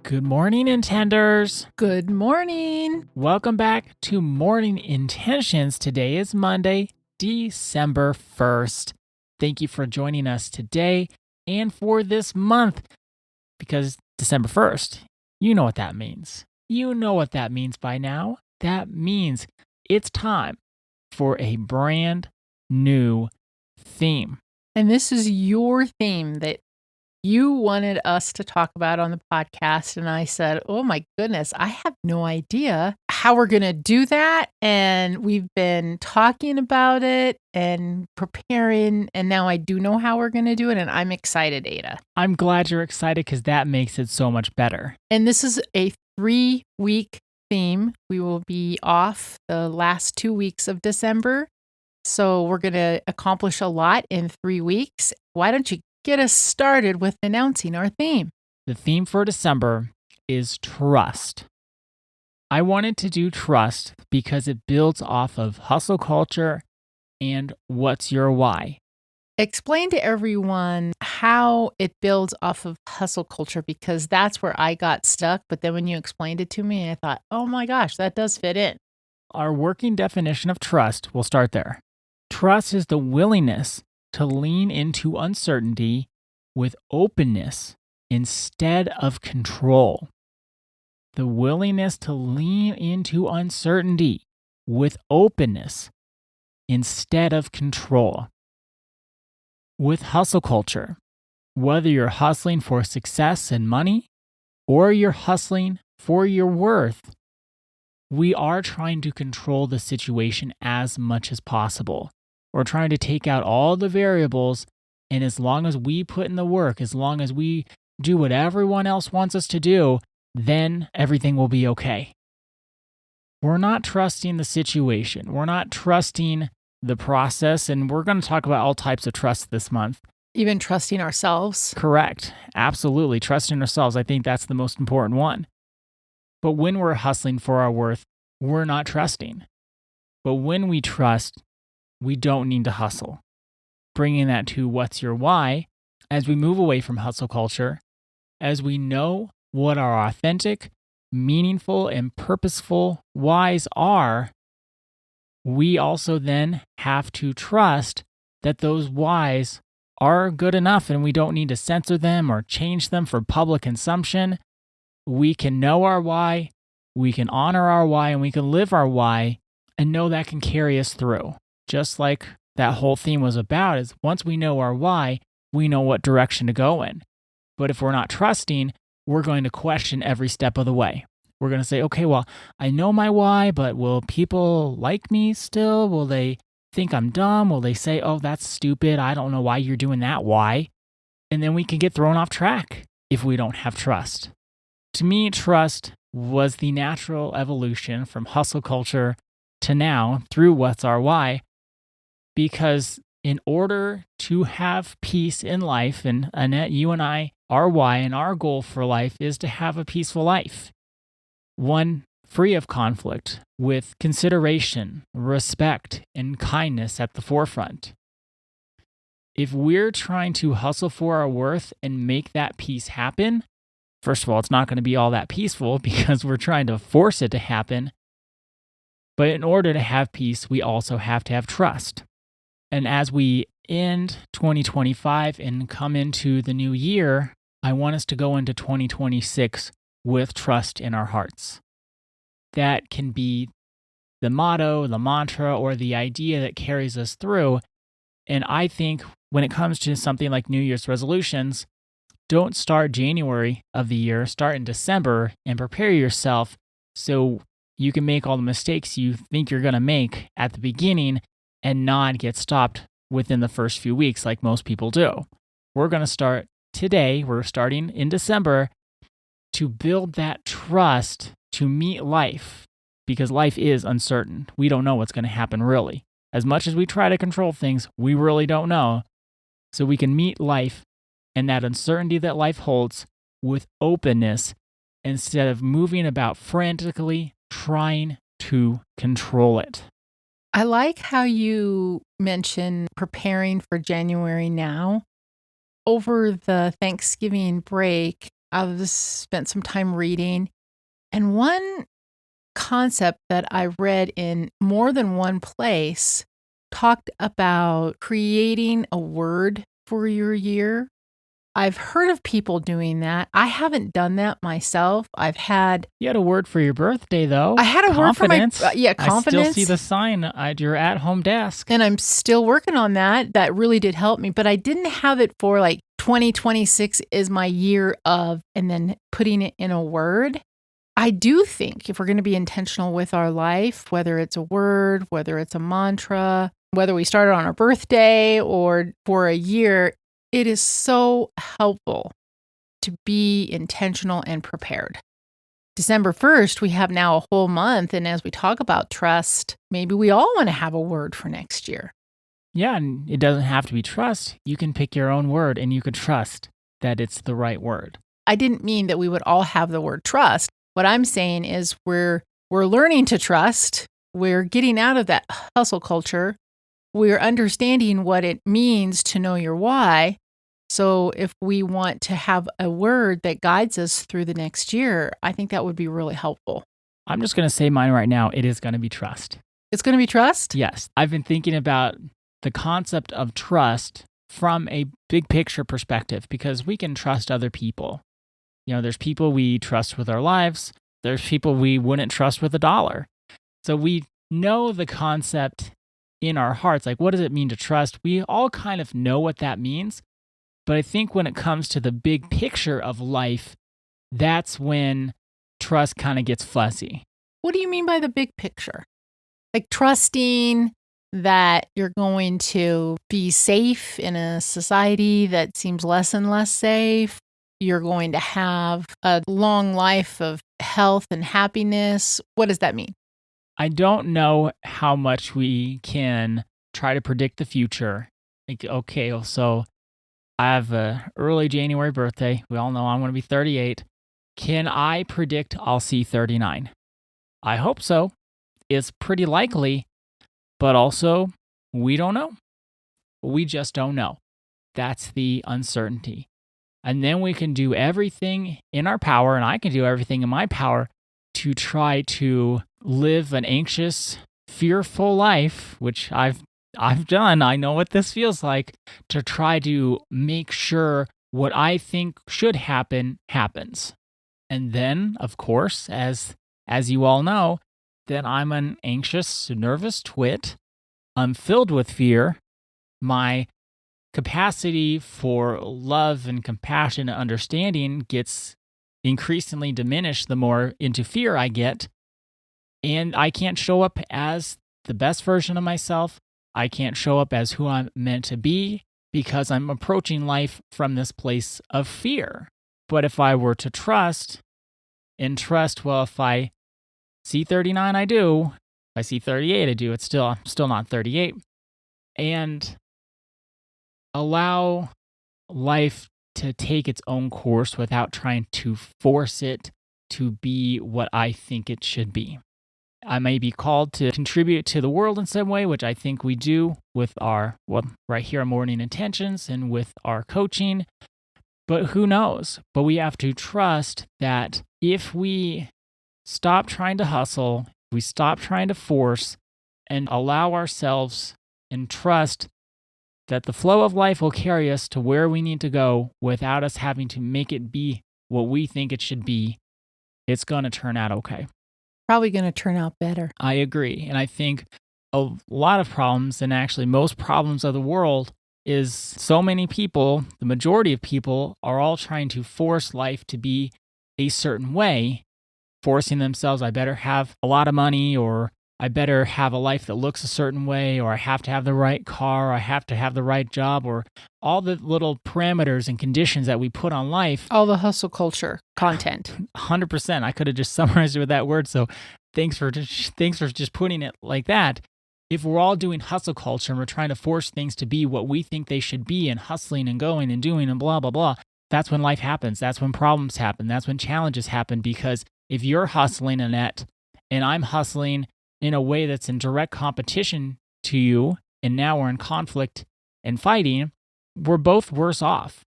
Good morning, Intenders. Good morning. Welcome back to Morning Intentions. Today is Monday, December 1st. Thank you for joining us today and for this month because December 1st, you know what that means. You know what that means by now. That means it's time for a brand new theme. And this is your theme that you wanted us to talk about on the podcast. And I said, oh my goodness, I have no idea how we're going to do that. And we've been talking about it and preparing. And now I do know how we're going to do it. And I'm excited, Ada. I'm glad you're excited because that makes it so much better. And this is a 3-week theme. We will be off the last 2 weeks of December. So we're going to accomplish a lot in 3 weeks. Why don't you get us started with announcing our theme? The theme for December is trust. I wanted to do trust because it builds off of hustle culture and what's your why. Explain to everyone how it builds off of hustle culture, because that's where I got stuck. But then when you explained it to me, I thought, oh my gosh, that does fit in. Our working definition of trust, we'll start there. Trust is the willingness to lean into uncertainty with openness instead of control. The willingness to lean into uncertainty with openness instead of control. With hustle culture, whether you're hustling for success and money or you're hustling for your worth, we are trying to control the situation as much as possible. We're trying to take out all the variables, and as long as we put in the work, as long as we do what everyone else wants us to do, then everything will be okay. We're not trusting the situation. We're not trusting the process, and we're going to talk about all types of trust this month. Even trusting ourselves. Correct. Absolutely. Trusting ourselves. I think that's the most important one. But when we're hustling for our worth, we're not trusting. But when we trust, we don't need to hustle. Bringing that to what's your why, as we move away from hustle culture, as we know what our authentic, meaningful, and purposeful whys are, we also then have to trust that those whys are good enough and we don't need to censor them or change them for public consumption. We can know our why, we can honor our why, and we can live our why and know that can carry us through. Just like that whole theme was about, is once we know our why, we know what direction to go in. But if we're not trusting, we're going to question every step of the way. We're going to say, okay, well, I know my why, but will people like me still? Will they think I'm dumb? Will they say, oh, that's stupid, I don't know why you're doing that why? And then we can get thrown off track if we don't have trust. To me, trust was the natural evolution from hustle culture to now through what's our why. Because in order to have peace in life, and Annette, you and I, our why and our goal for life is to have a peaceful life. One free of conflict, with consideration, respect, and kindness at the forefront. If we're trying to hustle for our worth and make that peace happen, first of all, it's not going to be all that peaceful because we're trying to force it to happen. But in order to have peace, we also have to have trust. And as we end 2025 and come into the new year, I want us to go into 2026 with trust in our hearts. That can be the motto, the mantra, or the idea that carries us through. And I think when it comes to something like New Year's resolutions, don't start January of the year, start in December and prepare yourself so you can make all the mistakes you think you're going to make at the beginning and not get stopped within the first few weeks like most people do. We're going to start today. We're starting in December to build that trust to meet life, because life is uncertain. We don't know what's going to happen really. As much as we try to control things, we really don't know. So we can meet life and that uncertainty that life holds with openness instead of moving about frantically trying to control it. I like how you mention preparing for January now. Over the Thanksgiving break, I've spent some time reading. And one concept that I read in more than one place talked about creating a word for your year. I've heard of people doing that. I haven't done that myself. You had a word for your birthday, though. I had a word for my confidence. confidence. I still see the sign at your at-home desk. And I'm still working on that. That really did help me, but I didn't have it for like 2026 is my year of, and then putting it in a word. I do think if we're going to be intentional with our life, whether it's a word, whether it's a mantra, whether we start it on our birthday or for a year, it is so helpful to be intentional and prepared. December 1st, we have now a whole month. And as we talk about trust, maybe we all want to have a word for next year. Yeah, and it doesn't have to be trust. You can pick your own word and you can trust that it's the right word. I didn't mean that we would all have the word trust. What I'm saying is we're learning to trust. We're getting out of that hustle culture. We're understanding what it means to know your why. So if we want to have a word that guides us through the next year, I think that would be really helpful. I'm just going to say mine right now. It is going to be trust. It's going to be trust? Yes. I've been thinking about the concept of trust from a big picture perspective because we can trust other people. There's people we trust with our lives. There's people we wouldn't trust with $1. So we know the concept in our hearts. Like, what does it mean to trust? We all kind of know what that means. But I think when it comes to the big picture of life, that's when trust kind of gets fuzzy. What do you mean by the big picture? Like trusting that you're going to be safe in a society that seems less and less safe. You're going to have a long life of health and happiness. What does that mean? I don't know how much we can try to predict the future. Like, okay, so I have an early January birthday. We all know I'm going to be 38. Can I predict I'll see 39? I hope so. It's pretty likely, but also we don't know. We just don't know. That's the uncertainty. And then we can do everything in our power, and I can do everything in my power to try to live an anxious, fearful life, which I've done. I know what this feels like, to try to make sure what I think should happen happens. And then, of course, as you all know, then I'm an anxious, nervous twit. I'm filled with fear. My capacity for love and compassion and understanding gets increasingly diminished the more into fear I get. And I can't show up as the best version of myself. I can't show up as who I'm meant to be because I'm approaching life from this place of fear. But if I were to trust, well, if I see 39, I do. If I see 38, I do. I'm still not 38. And allow life to take its own course without trying to force it to be what I think it should be. I may be called to contribute to the world in some way, which I think we do with our, right here, our Morning Intentions and with our coaching. But who knows? But we have to trust that if we stop trying to hustle, we stop trying to force, and allow ourselves and trust that the flow of life will carry us to where we need to go without us having to make it be what we think it should be, it's going to turn out okay. Probably going to turn out better. I agree. And I think a lot of problems, and actually most problems of the world, is so many people, the majority of people, are all trying to force life to be a certain way, forcing themselves, I better have a lot of money, or I better have a life that looks a certain way, or I have to have the right car, or I have to have the right job, or all the little parameters and conditions that we put on life. All the hustle culture content. 100%. I could have just summarized it with that word. So thanks for just putting it like that. If we're all doing hustle culture and we're trying to force things to be what we think they should be and hustling and going and doing and blah, blah, blah, that's when life happens. That's when problems happen. That's when challenges happen. Because if you're hustling, Annette, and I'm hustling in a way that's in direct competition to you, and now we're in conflict and fighting, we're both worse off.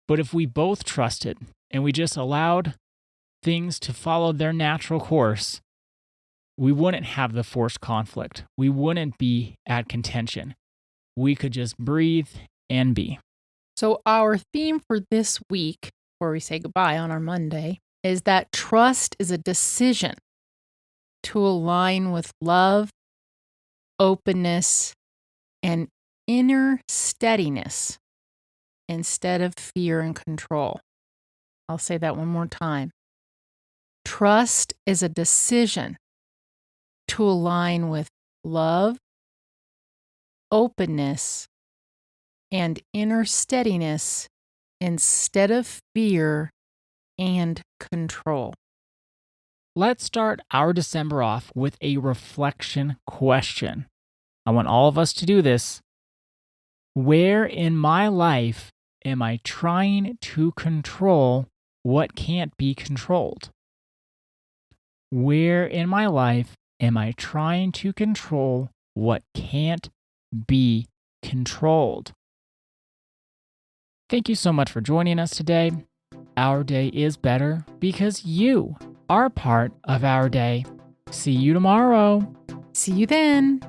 But if we both trusted and we just allowed things to follow their natural course, we wouldn't have the forced conflict. We wouldn't be at contention. We could just breathe and be. So our theme for this week, before we say goodbye on our Monday, is that trust is a decision to align with love, openness, and inner steadiness instead of fear and control. I'll say that one more time. Trust is a decision to align with love, openness, and inner steadiness instead of fear and control. Let's start our December off with a reflection question. I want all of us to do this. Where in my life am I trying to control what can't be controlled? Where in my life am I trying to control what can't be controlled? Thank you so much for joining us today. Our day is better because you are part of our day. See you tomorrow. See you then.